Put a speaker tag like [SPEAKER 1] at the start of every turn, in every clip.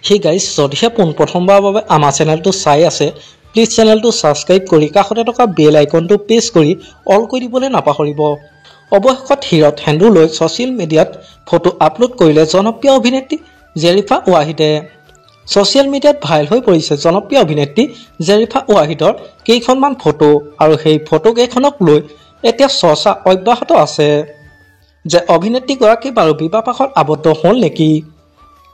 [SPEAKER 1] Hey guys, যদিহে পোনপ্ৰথমবাৰৰ বাবে আমাৰ চেনেলটো চাই আছে, প্লিজ চেনেলটো সাবস্ক্ৰাইব কৰি কাষতে থকা বেল আইকনটো প্ৰেছ কৰি অল কৰি দিবলৈ নাপাহৰিব। অৱশেষত হিৰত হেন্দু লৈ ছ'চিয়েল মিডিয়াত ফটো আপলোড কৰিলে জনপ্ৰিয় অভিনেত্ৰী জেৰিফা ৱাহিদে। ছ'চিয়েল মিডিয়াত ভাইৰেল হৈ পৰিছে জনপ্ৰিয় অভিনেত্ৰী জেৰিফা ৱাহিদৰ কেইখনমান ফটো আৰু সেই ফটোকেইখনক লৈ এতিয়া চৰ্চা অব্যাহত আছে যে অভিনেত্ৰীগৰাকী বাৰু বিবাহপাশত আবদ্ধ হ'ল নেকি।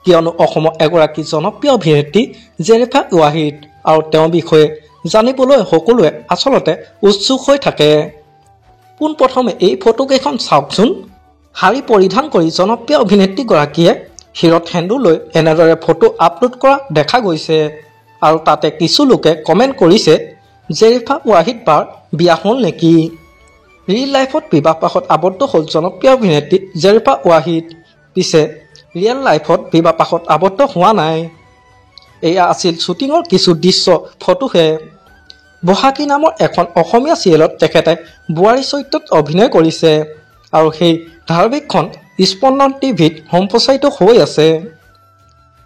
[SPEAKER 1] কিয়নো অসমৰ এগৰাকী জনপ্ৰিয় অভিনেত্ৰী জেৰিফা ৱাহিদ আৰু তেওঁৰ বিষয়ে জানিবলৈ সকলোৱে আচলতে উৎসুক হৈ থাকে। পোনপ্ৰথমে এই ফটোকেইখন চাওকচোন। শাৰী পৰিধান কৰি জনপ্ৰিয় অভিনেত্ৰীগৰাকীয়ে হিৰত হেন্দু লৈ এনেদৰে ফটো আপলোড কৰা দেখা গৈছে আৰু তাতে কিছু লোকে কমেণ্ট কৰিছে জেৰিফা ৱাহিদ বাৰ বিয়া হ'ল নেকি। ৰিয়েল লাইফত বিবাহপাশত আবদ্ধ হ'ল জনপ্ৰিয় অভিনেত্ৰী জেৰিফা ৱাহিদ, পিছে ৰিয়েল লাইফত বিবাহপাশত আবদ্ধ হোৱা নাই। এয়া আছিল শ্বুটিঙৰ কিছু দৃশ্য ফটোহে। বহাগী নামৰ এখন অসমীয়া চিৰিয়েলত তেখেতে বোৱাৰী চৰিত্ৰত অভিনয় কৰিছে আৰু সেই ধাৰাবাহিকখন স্পন্দন টিভিত সম্প্ৰচাৰিত হৈ আছে।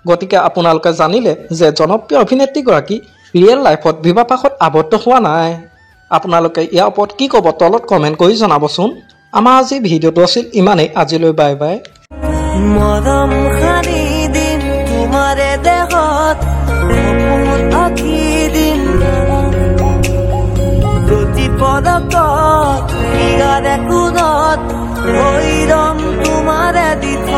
[SPEAKER 1] গতিকে আপোনালোকে জানিলে যে জনপ্ৰিয় অভিনেত্ৰীগৰাকী ৰিয়েল লাইফত বিবাহপাশত আবদ্ধ হোৱা নাই। আপোনালোকে ইয়াৰ ওপৰত কি ক'ব তলত কমেণ্ট কৰি জনাবচোন। আমাৰ আজি ভিডিঅ'টো আছিল ইমানেই। আজিলৈ বাই বাই।
[SPEAKER 2] মৰম খানি দিম তোমাৰে দেহত আঁকি দিম প্ৰতি পদকত ইয়াৰে কোণত ভৈৰম তোমাৰে দিথ